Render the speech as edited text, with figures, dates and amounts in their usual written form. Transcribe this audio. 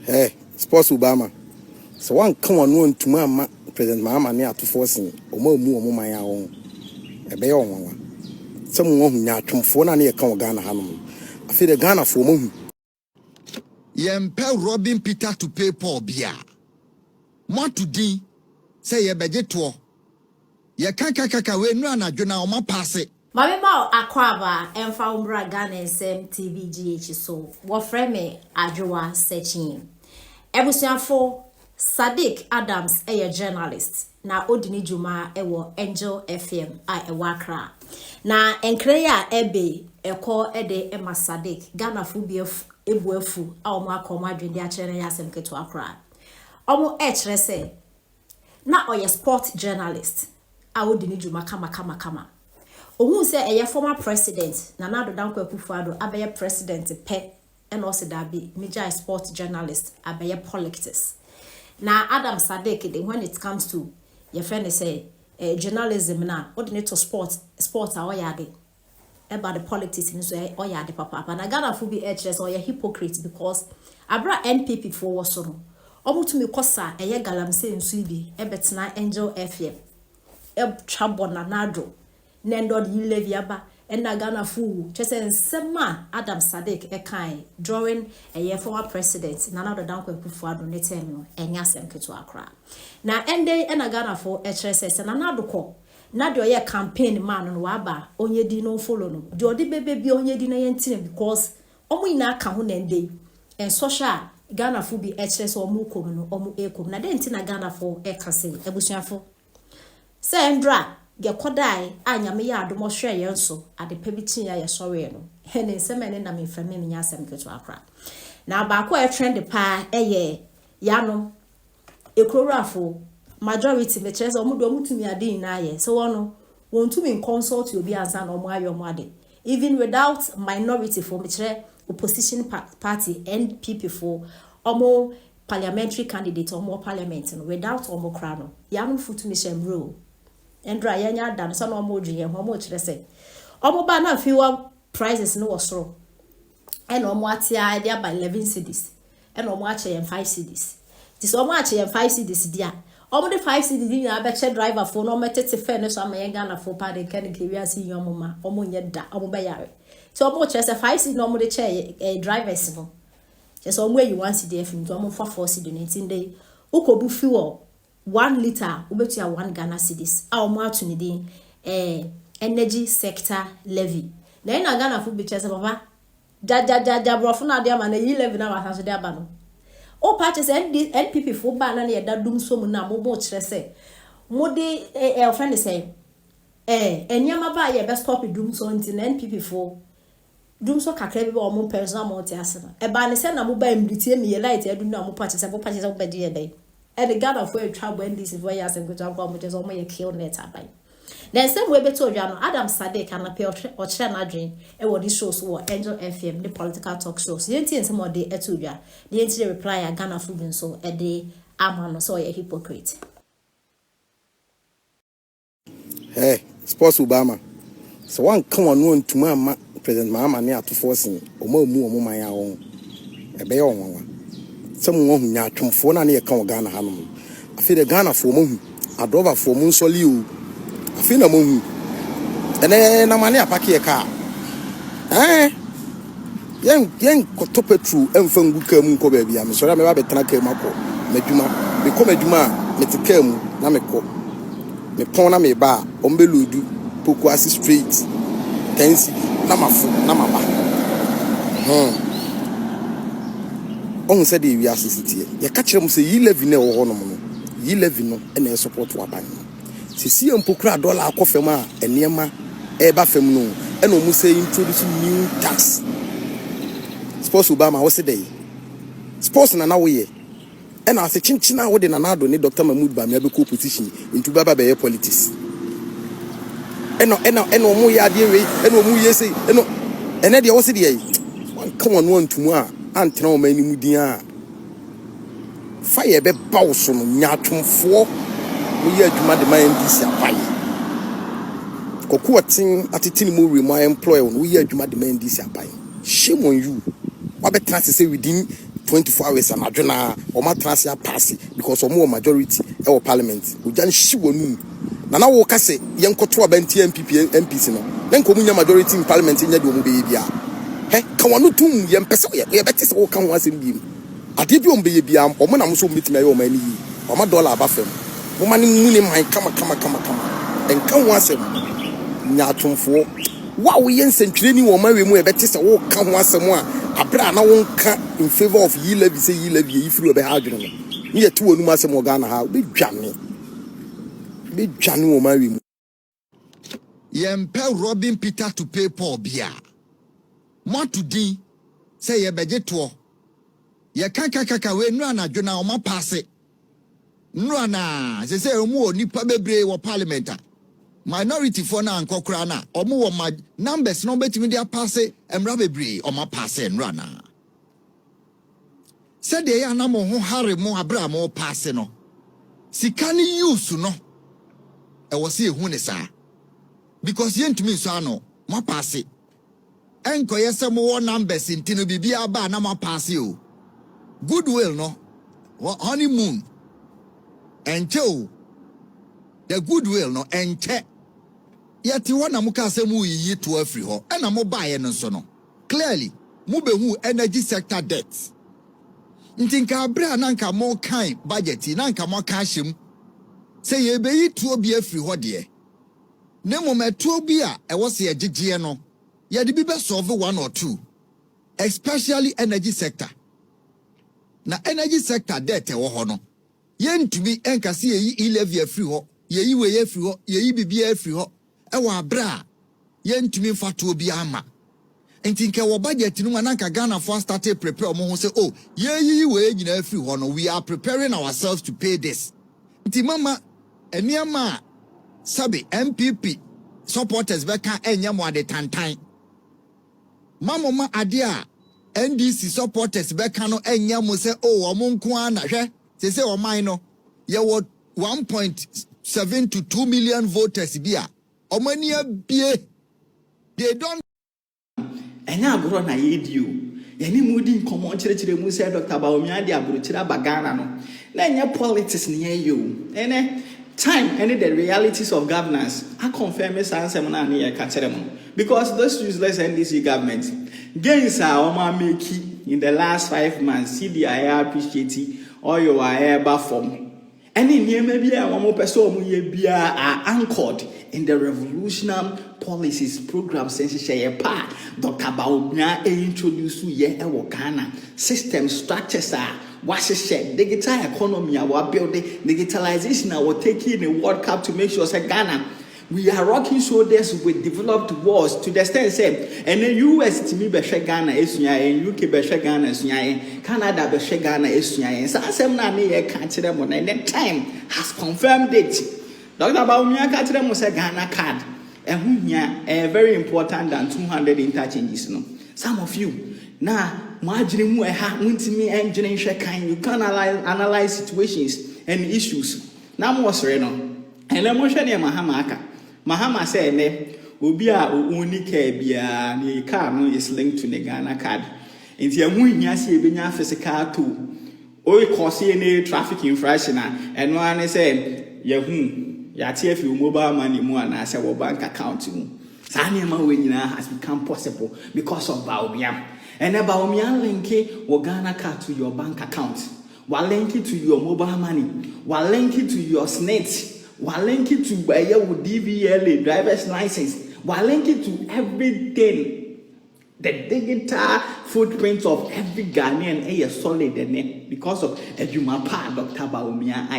Hey, sports Obama. So one come on one to my President Mahama near to forcing or more my own. A bay on one. Someone who not from phone near come Ghana Hanum. I feel the Ghana for moon. Yempel Robin Peter to pay Paul Bia. What to do? Say a budget tour. Ye kaka we no anadwona o ma passe. Mami ma akwaba emfa umbra Ghana SM TV GHS so wo frame adwoa searching. Ebusuafo Saddick Adams a journalist na odini juma ewo Angel FM a ewa Accra. Na enkre ya ebe eko ede ema Saddick Ghana fu bi ebuafu a omo akoma adwende a kire ya asem keto Accra. Omo kire se na oye sport journalist a odini juma kama. Ohun say eye former president Nana Addo Dankwa Akufo-Addo abeye president pe and also dabi major sport journalist abeye politics. Na Adam Saddick when it comes to your friend say journalism na ordinate to sports oyade about the politics so oyade papa na Ghana fu bi HS or hypocrite because abra NPP for was so omutumi kosa eye galamse nsu bi ebetena Angel FM twabo na nado Nendod Levy aba and Ghana fu chese nsema Adam Saddick ekai drawing a former president Nana Addo Dankwa Akufo-Addo ne term enya asem keto Accra na ende na Ghana fu HSS na Nana Addo na de oye campaign man no aba onye di no follow no de odi bebe bi onye di na yentine because omo ina aka ho na ende en social Ghana fu bi HSS omo kom no omo ekom na de ntina Ghana fu ekase ebusuafo se endra Gekodai anyame ya adomo hwe ye nso ade pabitin ya yesore no ene nseme na me frame me nyasem keto Accra na ba ko e trend pa eye yano ekrorafo majority me chere so omudo omutumi ade na ye so wono wontumi consult obi ansa na omo ayo mo ade even without minority for me chere opposition party NPP for omo parliamentary candidate omo parliament no without omo kra no yano futumi shem rule Endra yanya dan so no mo dwe ho mo kire se omo ba na fiwa prices no wosoro and omo atia dia by 11 cedis and omo ache 5 cedis this omo ache 5 cedis dia omo de 5 cedis ni na be che driver for no metete fe no so amayenga na for pa de kan kewia si yomo ma omo nye da omo be yare so omo kire se 5 cedis no omo de che drivers no just omo yi 1 cedi FM to omo fa 4 cedi 19 day ukobu fuel 1 liter ubetua 1 Ghana cedis a omo atu ni din energy sector levy na ina Ghana fu bi chese baba ja brofo na dia ma na yi levy na wa so dia ba no o purchase NPP fu ba na ye da Dumsor mu na mo kire se mo de friend say enyama ba ye be stop Dumsor nti na NPP fu Dumsor kakra bi ba omo personal multi asena e ba ne se na mo ba mditie mi ye light edu na mo purchase wo be de dey and the Ghana for a trouble and this is why as a good job which is almost a kill net by. Then some way better Adam Saddick and appear or China dream and what these shows were Angel FM, the political talk shows. The NTN some more day etuja. The NTN reply a Ghana food so a day I'm so a hypocrite. Hey, sports Obama. So one come on one to my President Mahama near to forcing or more my own. A bay on one. Someone who not from phone and near come Ghana Hanum. I feel the Ghana for moon. I drove a for moon soliu. I feel a moon. And then I'm a pack a car. Young tope true and from good moon baby. I'm sorry, I'm a bit track mako. Meduma, become a Duma, Metikemu, Nameko. Me pona me bar, Ombeludu, Pukwasi Street, Tensi, Namaba. On said we are city. You catch them say ye live in a honour, ye live in and support to a bank. See Pokra dollar coffema and Yama Eba Femno, and almost say introducing new tax. Sports Obama was a day. Sports in an hour. And I say Chinchina would in another need Dr. Mahmoud by maybe co-position into Baba Bay politics. And no more idea, and no more say, and then there was a day. Come on, one tomorrow. Antena many mudia fire be bawso no nyatomfo we ye adwuma de man dis apai kokuatin atitini mo remo employer no we ye adwuma de man dis apai shame on you what better say within 24 hours and adwena oma transia pass because omo majority e wo parliament ojan hyi wonu na wo ka se yenkoto abanti MPs no na nko munya majority in parliament nya de omo be bia he ka wonu tum yempese ye beti se wo ka ho asem biem ade bi ombe ye bia omo na mo so meeting ayo omo ani yi omo dollar abafem mo mani muni man kama enka ho asem nya atomfo wa wo yen sentwire ni wo mawe mu e beti se wo ka ho asem a abra na wo nka in favor of ye levy say ye levy yi free obe ha adwene no ni ye tu wonu asem Ghana ha be dwane wo mawe mu yempe Robin Peter to pay Paul bia mo to din say ye beje to ye kaka we nu anadwo na o ma passe nu ana say omu onipa bebre wo parliament minority for na ankokra na omu wo numbers no betimi dia passe emra bebre o ma passe nu ana said de ya na mo ho hare mo abra mo passe no sika ni use no e wo se ehu ne saa because yentumi so ano mo passe enko yese mo wo numbers intino bibia ba na mo passe o goodwill no honeymoon enche the goodwill no enche yeti wona muka se mu yi to afri ho na mo baaye no so no clearly mu behu energy sector debt ntinka abra na nka mo kan budget na nka mo ka hyem se ye be yi to bi afri ho de ne mo meto bi a e wo se yegege no ye de bi be solve one or two especially energy sector na energy sector debt e wo ho no yentumi enka se ye levy afri ho ye we afri ho ye bibia afri ho e wa abra yentumi fato bi ama ntinka wo budget no ananka Ghana for started prepare omo ho say oh ye we nyina afri ho no we are preparing ourselves to pay this nti mama eniama sabi MPP supporters beka enya mo ade tantan mama ade a NDC supporters beka no enya mo say oh omo nko ana hwe say o man no ye wo 1.7 to 2 million voters bia omania bie they don't enya agoro na yedio yani mudi nkomo chire mu say Dr. Bawumia de agoro chire bagana no na enya politics ne yeyo ene time and the realities of governance I confirm ansem na na ye ka kire mo because those useless NDC government gains are making in the last 5 months CDI appreciate all your eba form any niema bia wo person omo ye bia are anchored in the revolutionary policies programs since share pa Dr. Bawumia introduce ye e wo Ghana system structures are share digital economy our building digitalization our taking the World Cup to make sure say Ghana we are rocking shoulders with developed wars to the extent say and the US to me be share Ghana esua en UK be share Ghana esua en Canada be share Ghana esua en so asem na me ye ka kire mo na the time has confirmed it Dr. Bawumia ka kire mo say Ghana card very important than 200 interchanges no some of you now margin mu eha untimi engineering hwe kan you can analyze situations and issues na mo sere no ene mo hwe ne mahama say ne obi a uni ka bia ne car no is linked to the Ghana card enti amu hia se ebenya physical tool o cause any traffic infraction eno ane say yahu yate afi mobile money mu ana say wo bank account mu sa ne ma we nyina has become possible because of Bawumia. And about me link your Ghana card to your bank account. While link it to your mobile money. While link it to your SNET. While link it to your DVLA driver's license. While link it to everything. The digital footprint of every Ghanaian is solid because of Ejumapa Dr. Bawumia.